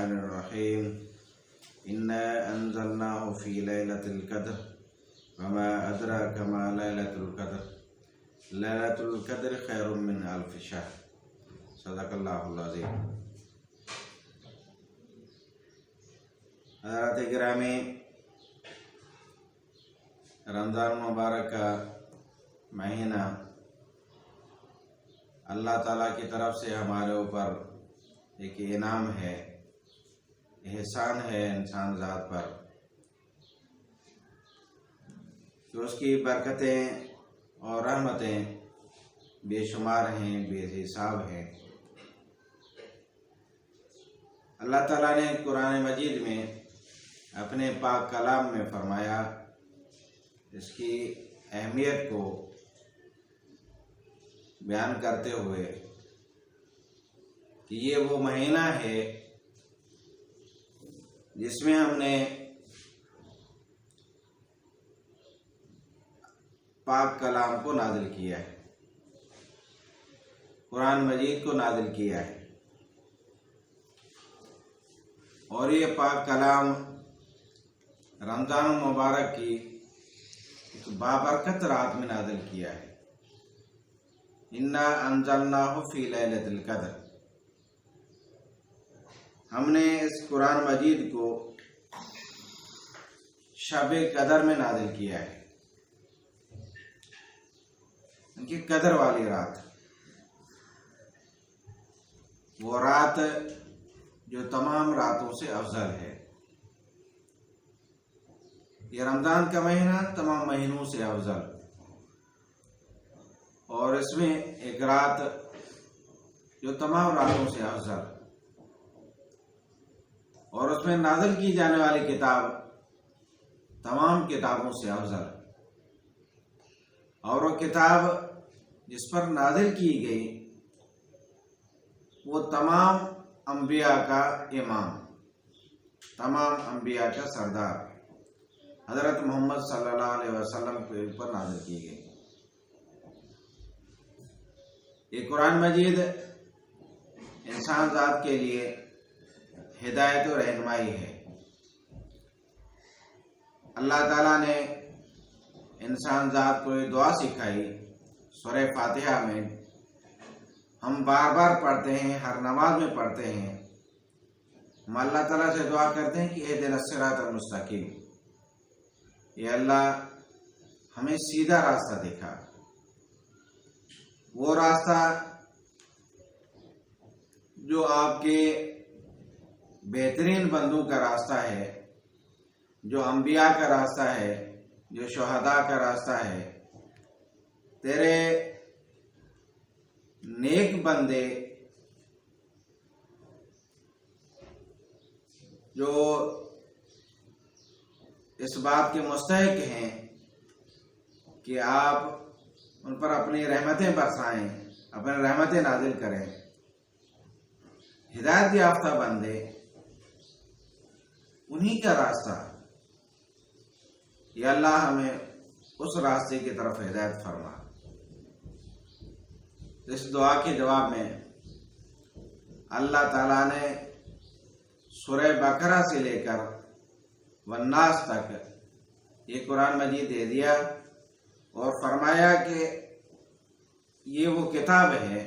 الرحمن الرحیم انا انزلناه فی لیلۃ القدر وما ادراک ما لیلۃ القدر لیلۃ القدر خیر من الف شہر۔ صدق اللہ العظیم۔ حضرات گرامی، رمضان مبارک کا مہینہ اللہ تعالیٰ کی طرف سے ہمارے اوپر ایک انعام ہے، احسان ہے انسان ذات پر، کہ اس کی برکتیں اور رحمتیں بے شمار ہیں، بے حساب ہیں۔ اللہ تعالیٰ نے قرآن مجید میں اپنے پاک کلام میں فرمایا، اس کی اہمیت کو بیان کرتے ہوئے کہ یہ وہ مہینہ ہے جس میں ہم نے پاک کلام کو نازل کیا ہے، قرآن مجید کو نازل کیا ہے، اور یہ پاک کلام رمضان مبارک کی ایک بابرکت رات میں نازل کیا ہے۔ انا انزلناہ فی لیلۃ القدر، ہم نے اس قرآن مجید کو شب قدر میں نازل کیا ہے، ان کی قدر والی رات، وہ رات جو تمام راتوں سے افضل ہے۔ یہ رمضان کا مہینہ تمام مہینوں سے افضل، اور اس میں ایک رات جو تمام راتوں سے افضل، اور اس میں نازل کی جانے والی کتاب تمام کتابوں سے افضل، اور وہ کتاب جس پر نازل کی گئی وہ تمام انبیاء کا امام، تمام انبیاء کا سردار حضرت محمد صلی اللہ علیہ وسلم کے اوپر نازل کی گئی۔ یہ قرآن مجید انسان ذات کے لیے ہدایت و رہنمائی ہے۔ اللہ تعالیٰ نے انسان ذات کو یہ دعا سکھائی سورہ فاتحہ میں، ہم بار بار پڑھتے ہیں، ہر نماز میں پڑھتے ہیں، ہم اللہ تعالیٰ سے دعا کرتے ہیں کہ اہدنا الصراط المستقیم، یہ اللہ ہمیں سیدھا راستہ دکھا، وہ راستہ جو آپ کے بہترین بندوں کا راستہ ہے، جو انبیاء کا راستہ ہے، جو شہداء کا راستہ ہے۔ تیرے نیک بندے جو اس بات کے مستحق ہیں کہ آپ ان پر اپنی رحمتیں برسائیں، اپنی رحمتیں نازل کریں، ہدایت یافتہ بندے، انہی کا راستہ، یا اللہ ہمیں اس راستے کی طرف ہدایت فرما۔ اس دعا کے جواب میں اللہ تعالیٰ نے سورہ بقرہ سے لے کر والناس تک یہ قرآن مجید دے دیا، اور فرمایا کہ یہ وہ کتاب ہے،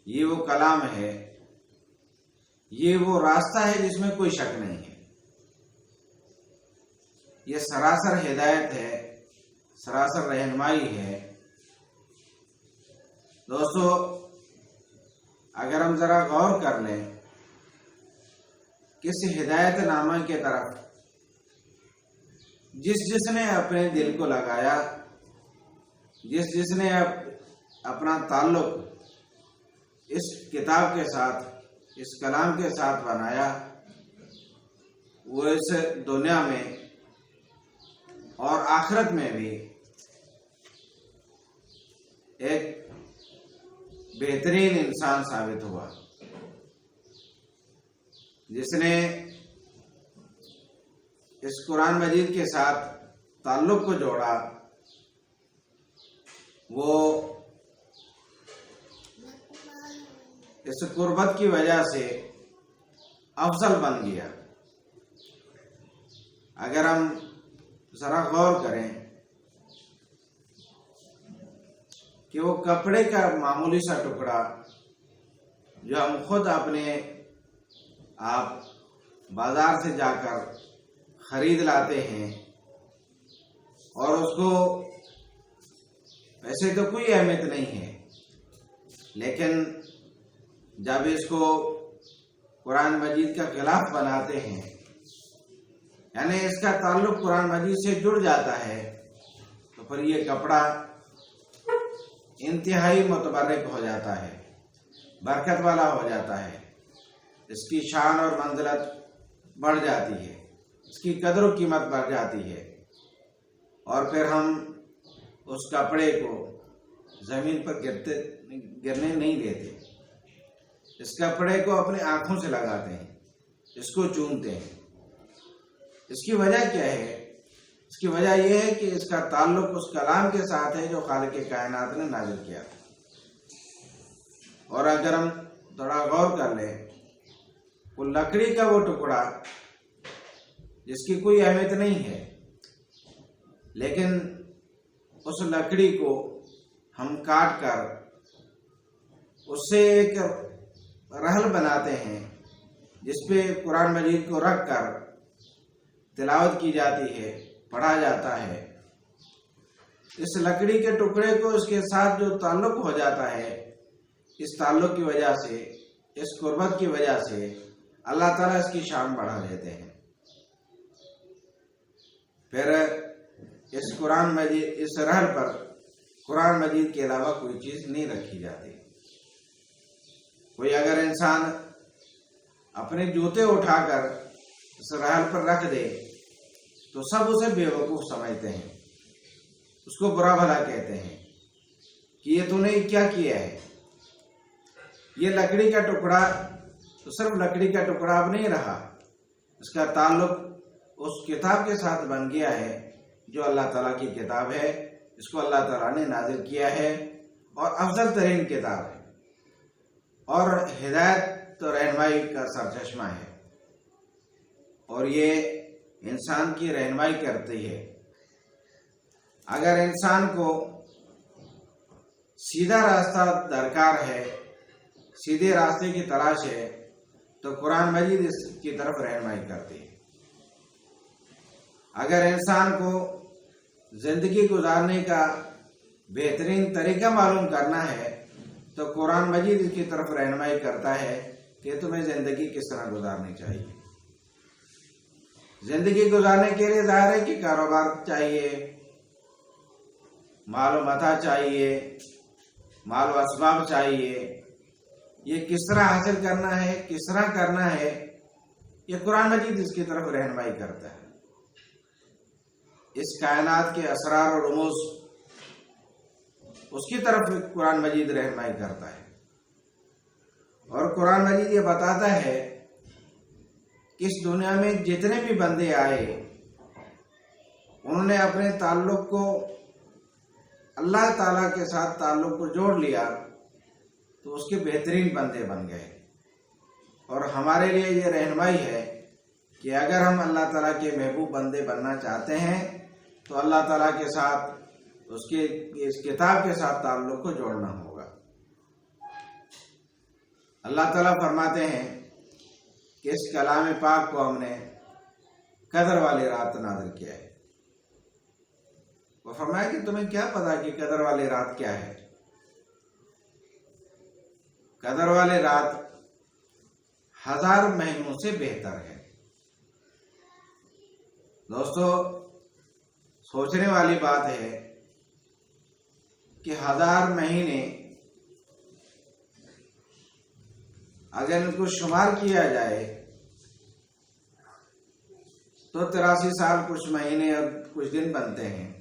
یہ وہ کلام ہے، یہ وہ راستہ ہے جس میں کوئی شک نہیں ہے، یہ سراسر ہدایت ہے، سراسر رہنمائی ہے۔ دوستو، اگر ہم ذرا غور کر لیں کس ہدایت نامہ کے طرف جس نے اپنے دل کو لگایا، جس نے اپنا تعلق اس کتاب کے ساتھ، اس کلام کے ساتھ بنایا، وہ اس دنیا میں اور آخرت میں بھی ایک بہترین انسان ثابت ہوا، جس نے اس قرآن مجید کے ساتھ تعلق کو جوڑا، وہ اس قربت کی وجہ سے افضل بن گیا۔ اگر ہم ذرا غور کریں کہ وہ کپڑے کا معمولی سا ٹکڑا جو ہم خود اپنے آپ بازار سے جا کر خرید لاتے ہیں، اور اس کو ویسے تو کوئی اہمیت نہیں ہے، لیکن جب اس کو قرآن مجید کا خلاف بناتے ہیں، یعنی اس کا تعلق قرآن مجید سے جڑ جاتا ہے، تو پھر یہ کپڑا انتہائی متبرک ہو جاتا ہے، برکت والا ہو جاتا ہے، اس کی شان اور منزلت بڑھ جاتی ہے، اس کی قدر و قیمت بڑھ جاتی ہے، اور پھر ہم اس کپڑے کو زمین پر گرنے نہیں دیتے، اس کپڑے کو اپنے آنکھوں سے لگاتے ہیں، اس کو چومتے ہیں۔ اس کی وجہ کیا ہے؟ اس کی وجہ یہ ہے کہ اس کا تعلق اس کلام کے ساتھ ہے جو خالق کائنات نے نازل کیا۔ اور اگر ہم تھوڑا غور کر لیں، وہ لکڑی کا وہ ٹکڑا جس کی کوئی اہمیت نہیں ہے، لیکن اس لکڑی کو ہم کاٹ کر اس سے ایک رحل بناتے ہیں جس پہ قرآن مجید کو رکھ کر تلاوت کی جاتی ہے، پڑھا جاتا ہے۔ اس لکڑی کے ٹکڑے کو اس کے ساتھ جو تعلق ہو جاتا ہے، اس تعلق کی وجہ سے، اس قربت کی وجہ سے اللہ تعالیٰ اس کی شان بڑھا دیتے ہیں۔ پھر اس قرآن مجید، اس رحل پر قرآن مجید کے علاوہ کوئی چیز نہیں رکھی جاتی۔ کوئی اگر انسان اپنے جوتے اٹھا کر اس رحل پر رکھ دے تو سب اسے بے وقوف سمجھتے ہیں، اس کو برا بھلا کہتے ہیں کہ یہ تو نے کیا کیا ہے۔ یہ لکڑی کا ٹکڑا تو صرف لکڑی کا ٹکڑا اب نہیں رہا، اس کا تعلق اس کتاب کے ساتھ بن گیا ہے جو اللہ تعالیٰ کی کتاب ہے، اس کو اللہ تعالیٰ نے نازل کیا ہے، اور افضل ترین کتاب ہے، اور ہدایت و رہنمائی کا سرچشمہ ہے، اور یہ انسان کی رہنمائی کرتی ہے۔ اگر انسان کو سیدھا راستہ درکار ہے، سیدھے راستے کی تلاش ہے، تو قرآن مجید اس کی طرف رہنمائی کرتی ہے۔ اگر انسان کو زندگی گزارنے کا بہترین طریقہ معلوم کرنا ہے تو قرآن مجید اس کی طرف رہنمائی کرتا ہے کہ تمہیں زندگی کس طرح گزارنی چاہیے۔ زندگی گزارنے کے لیے ظاہر ہے کہ کاروبار چاہیے، مال و متاع چاہیے، مال و اسباب چاہیے، یہ کس طرح حاصل کرنا ہے، کس طرح کرنا ہے، یہ قرآن مجید اس کی طرف رہنمائی کرتا ہے۔ اس کائنات کے اسرار اور رموز اس کی طرف قرآن مجید رہنمائی کرتا ہے، اور قرآن مجید یہ بتاتا ہے کہ اس دنیا میں جتنے بھی بندے آئے انہوں نے اپنے تعلق کو اللہ تعالیٰ کے ساتھ تعلق کو جوڑ لیا تو اس کے بہترین بندے بن گئے۔ اور ہمارے لیے یہ رہنمائی ہے کہ اگر ہم اللہ تعالیٰ کے محبوب بندے بننا چاہتے ہیں تو اللہ تعالیٰ کے ساتھ اس کتاب کے ساتھ تعلق کو جوڑنا ہوگا۔ اللہ تعالیٰ فرماتے ہیں کہ اس کلام پاک کو ہم نے قدر والی رات نازل کیا ہے۔ وہ فرمایا کہ تمہیں کیا پتا کہ قدر والی رات کیا ہے؟ قدر والی رات 1000 مہینوں سے بہتر ہے۔ دوستو، سوچنے والی بات ہے کہ 1000 مہینے اگر ان کو شمار کیا جائے تو 83 سال کچھ مہینے اور کچھ دن بنتے ہیں،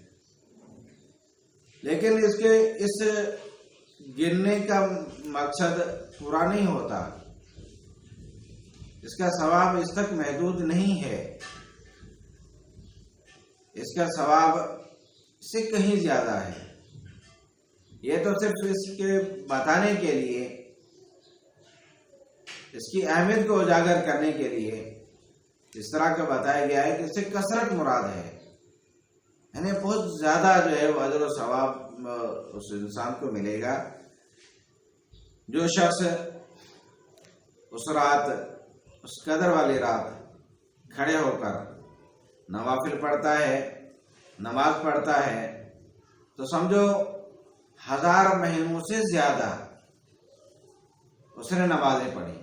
لیکن اس گننے کا مقصد پورا نہیں ہوتا، اس کا ثواب اس تک محدود نہیں ہے، اس کا ثواب سے کہیں زیادہ ہے۔ یہ تو صرف اس کے بتانے کے لیے اس کی اہمیت کو اجاگر کرنے کے لیے اس طرح کا بتایا گیا ہے کہ اس سے کثرت مراد ہے، یعنی بہت زیادہ جو ہے وہ اجر و ثواب اس انسان کو ملے گا جو شخص اس رات، اس قدر والی رات کھڑے ہو کر نوافل پڑھتا ہے، نماز پڑھتا ہے، تو سمجھو 1000 مہینوں سے زیادہ اس نے نمازیں پڑھی۔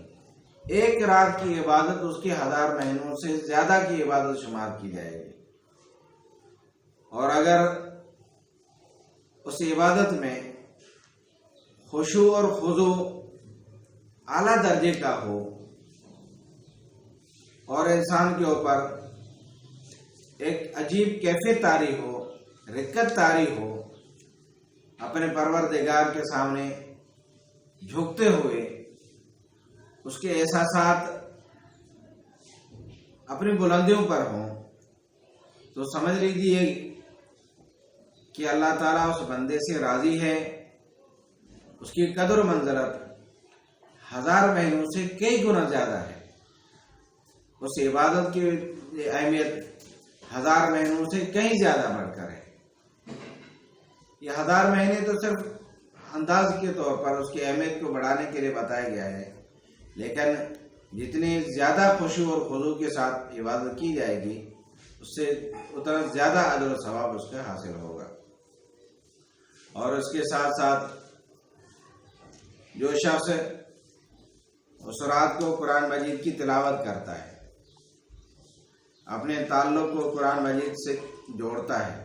ایک رات کی عبادت اس کی 1000 مہینوں سے زیادہ کی عبادت شمار کی جائے گی۔ اور اگر اس عبادت میں خشوع اور خضوع اعلیٰ درجے کا ہو اور انسان کے اوپر ایک عجیب کیفیت طاری ہو، رکت طاری ہو، اپنے پروردگار کے سامنے جھکتے ہوئے اس کے احساسات اپنی بلندیوں پر ہوں، تو سمجھ لیجیے کہ اللہ تعالیٰ اس بندے سے راضی ہے، اس کی قدر و منزلت 1000 مہینوں سے کئی گنا زیادہ ہے، اس عبادت کی اہمیت 1000 مہینوں سے کہیں زیادہ بڑھ کر ہے۔ یہ 1000 مہینے تو صرف انداز کے طور پر اس کی اہمیت کو بڑھانے کے لیے بتایا گیا ہے، لیکن جتنی زیادہ خشوع اور خضوع کے ساتھ عبادت کی جائے گی اس سے اتنا زیادہ اجر و ثواب اس کا حاصل ہوگا۔ اور اس کے ساتھ ساتھ جو شخص اس رات کو قرآن مجید کی تلاوت کرتا ہے، اپنے تعلق کو قرآن مجید سے جوڑتا ہے،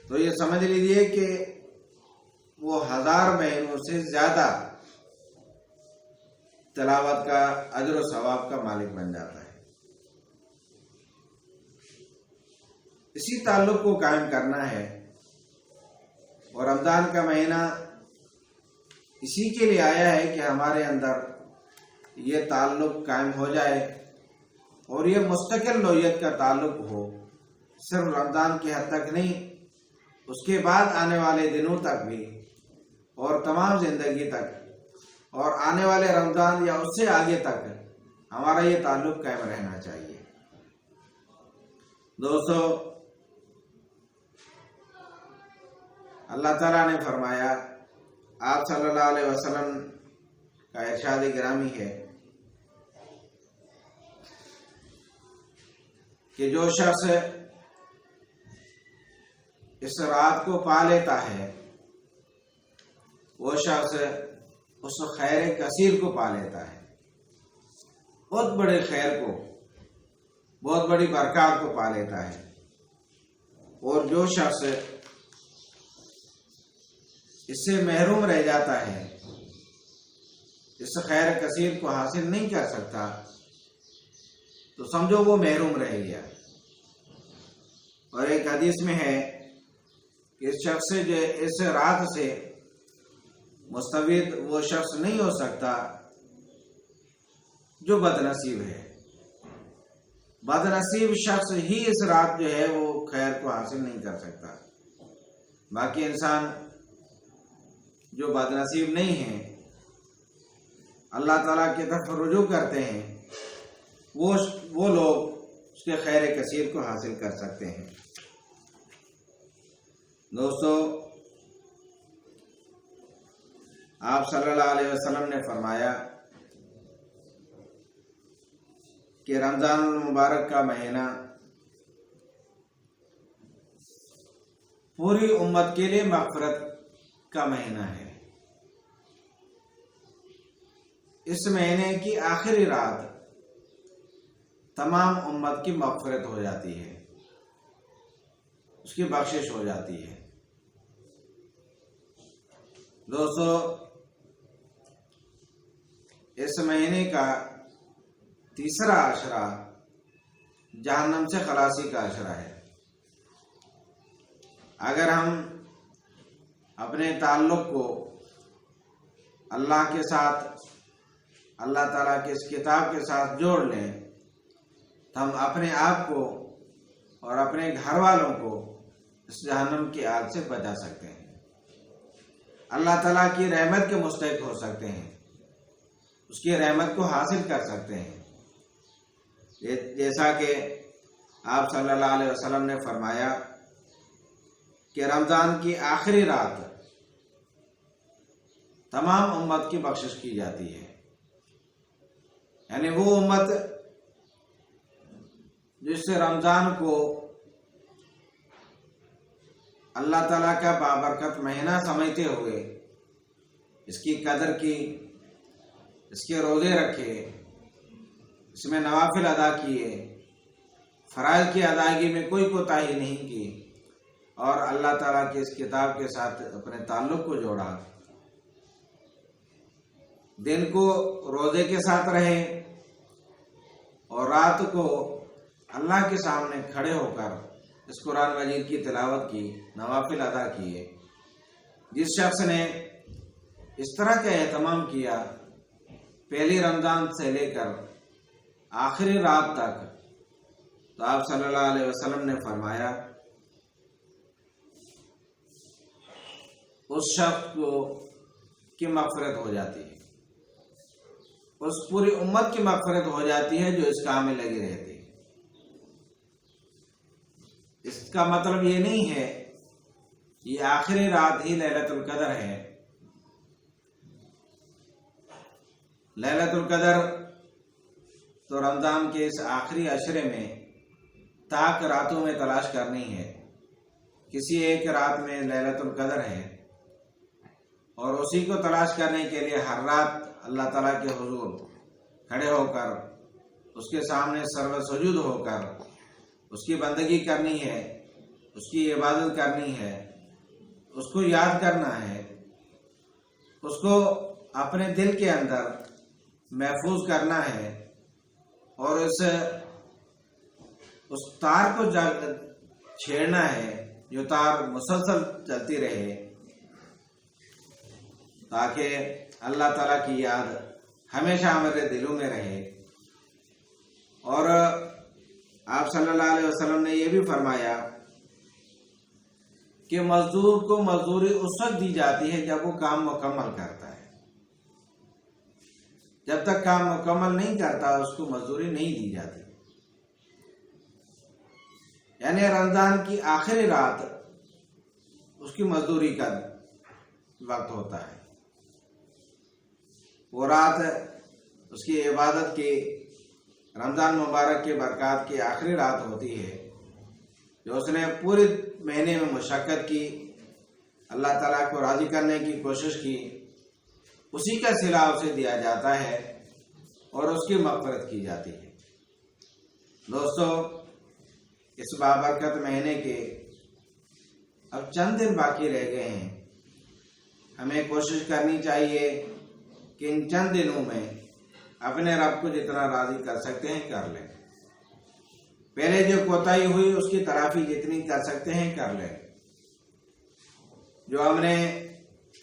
تو یہ سمجھ لیجیے کہ وہ 1000 مہینوں سے زیادہ تلاوت کا اجر و ثواب کا مالک بن جاتا ہے۔ اسی تعلق کو قائم کرنا ہے، اور رمضان کا مہینہ اسی کے لیے آیا ہے کہ ہمارے اندر یہ تعلق قائم ہو جائے، اور یہ مستقل نوعیت کا تعلق ہو، صرف رمضان کی حد تک نہیں، اس کے بعد آنے والے دنوں تک بھی، اور تمام زندگی تک، اور آنے والے رمضان یا اس سے آگے تک ہمارا یہ تعلق قائم رہنا چاہیے۔ دوستو، اللہ تعالیٰ نے فرمایا، آپ صلی اللہ علیہ وسلم کا ارشاد گرامی ہے کہ جو شخص اس رات کو پا لیتا ہے وہ شخص اس خیر کثیر کو پا لیتا ہے، بہت بڑے خیر کو، بہت بڑی برکات کو پا لیتا ہے۔ اور جو شخص اس سے محروم رہ جاتا ہے، اس خیر کثیر کو حاصل نہیں کر سکتا، تو سمجھو وہ محروم رہ گیا۔ اور ایک حدیث میں ہے کہ اس شخص سے جو اس رات سے مستفید وہ شخص نہیں ہو سکتا جو بد نصیب ہے۔ بد نصیب شخص ہی اس رات جو ہے وہ خیر کو حاصل نہیں کر سکتا۔ باقی انسان جو بد نصیب نہیں ہیں، اللہ تعالیٰ کی طرف رجوع کرتے ہیں، وہ لوگ اس کے خیر کثیر کو حاصل کر سکتے ہیں۔ دوستو، آپ صلی اللہ علیہ وسلم نے فرمایا کہ رمضان المبارک کا مہینہ پوری امت کے لیے مغفرت کا مہینہ ہے۔ اس مہینے کی آخری رات تمام امت کی مغفرت ہو جاتی ہے، اس کی بخشش ہو جاتی ہے۔ دوستو، اس مہینے کا تیسرا عشرہ جہنم سے خلاصی کا عشرہ ہے۔ اگر ہم اپنے تعلق کو اللہ کے ساتھ، اللہ تعالیٰ کی اس کتاب کے ساتھ جوڑ لیں تو ہم اپنے آپ کو اور اپنے گھر والوں کو اس جہنم کی آگ سے بچا سکتے ہیں، اللہ تعالیٰ کی رحمت کے مستحق ہو سکتے ہیں۔ اس کی رحمت کو حاصل کر سکتے ہیں. جیسا کہ آپ صلی اللہ علیہ وسلم نے فرمایا کہ رمضان کی آخری رات تمام امت کی بخشش کی جاتی ہے. یعنی وہ امت جس سے رمضان کو اللہ تعالیٰ کا بابرکت مہینہ سمجھتے ہوئے اس کی قدر کی، اس کے روزے رکھے، اس میں نوافل ادا کیے، فرائض کی ادائیگی میں کوئی کوتاہی نہیں کی، اور اللہ تعالیٰ کی اس کتاب کے ساتھ اپنے تعلق کو جوڑا، دن کو روزے کے ساتھ رہے اور رات کو اللہ کے سامنے کھڑے ہو کر اس قرآن مجید کی تلاوت کی، نوافل ادا کیے. جس شخص نے اس طرح کا اہتمام کیا پہلی رمضان سے لے کر آخری رات تک، تو آپ صلی اللہ علیہ وسلم نے فرمایا اس شخص کو کی مغفرت ہو جاتی ہے، اس پوری امت کی مغفرت ہو جاتی ہے جو اس کام میں لگی رہتی ہے. اس کا مطلب یہ نہیں ہے یہ آخری رات ہی لیلۃ القدر ہے. لیلۃ القدر تو رمضان کے اس آخری عشرے میں طاق راتوں میں تلاش کرنی ہے. کسی ایک رات میں لیلۃ القدر ہے اور اسی کو تلاش کرنے کے لیے ہر رات اللہ تعالیٰ کے حضور کھڑے ہو کر اس کے سامنے سرو سجود ہو کر اس کی بندگی کرنی ہے، اس کی عبادت کرنی ہے، اس کو یاد کرنا ہے، اس کو اپنے دل کے اندر محفوظ کرنا ہے، اور اس تار کو چھیڑنا ہے جو تار مسلسل چلتی رہے، تاکہ اللہ تعالیٰ کی یاد ہمیشہ ہمارے دلوں میں رہے. اور آپ صلی اللہ علیہ وسلم نے یہ بھی فرمایا کہ مزدور کو مزدوری اس وقت دی جاتی ہے جب وہ کام مکمل کرتا ہے. جب تک کام مکمل نہیں کرتا اس کو مزدوری نہیں دی جاتی. یعنی رمضان کی آخری رات اس کی مزدوری کا وقت ہوتا ہے. وہ رات اس کی عبادت کی، رمضان مبارک کے برکات کی آخری رات ہوتی ہے جو اس نے پورے مہینے میں مشقت کی، اللہ تعالیٰ کو راضی کرنے کی کوشش کی، اسی کا صلہ اسے دیا جاتا ہے اور اس کی مغفرت کی جاتی ہے. دوستو، اس بابرکت مہینے کے اب چند دن باقی رہ گئے ہیں. ہمیں کوشش کرنی چاہیے کہ ان چند دنوں میں اپنے رب کو جتنا راضی کر سکتے ہیں کر لیں. پہلے جو کوتاہی ہوئی اس کی تلافی جتنی کر سکتے ہیں کر لیں. جو ہم نے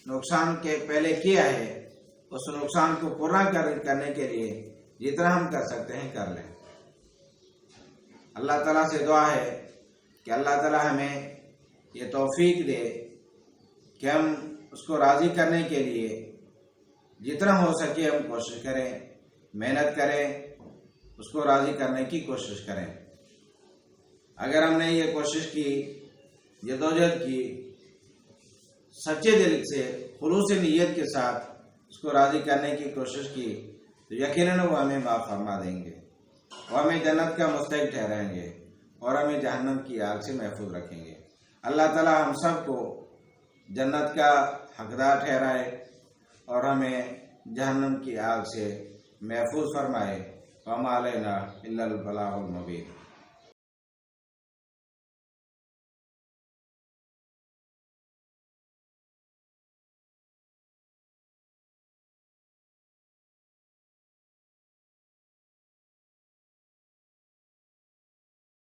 نقصان کے پہلے کیا ہے اس نقصان کو پورا کرنے کے لیے جتنا ہم کر سکتے ہیں کر لیں. اللہ تعالیٰ سے دعا ہے کہ اللہ تعالیٰ ہمیں یہ توفیق دے کہ ہم اس کو راضی کرنے کے لیے جتنا ہو سکے ہم کوشش کریں، محنت کریں، اس کو راضی کرنے کی کوشش کریں. اگر ہم نے یہ کوشش کی، جدوجہد کی، سچے دل سے خلوص نیت کے ساتھ اس کو راضی کرنے کی کوشش کی، تو یقیناً وہ ہمیں معاف فرما دیں گے، وہ ہمیں جنت کا مستحق ٹھہرائیں گے اور ہمیں جہنم کی آگ سے محفوظ رکھیں گے. اللہ تعالیٰ ہم سب کو جنت کا حقدار ٹھہرائے اور ہمیں جہنم کی آگ سے محفوظ فرمائے. وما علینا الا البلاغ المبین.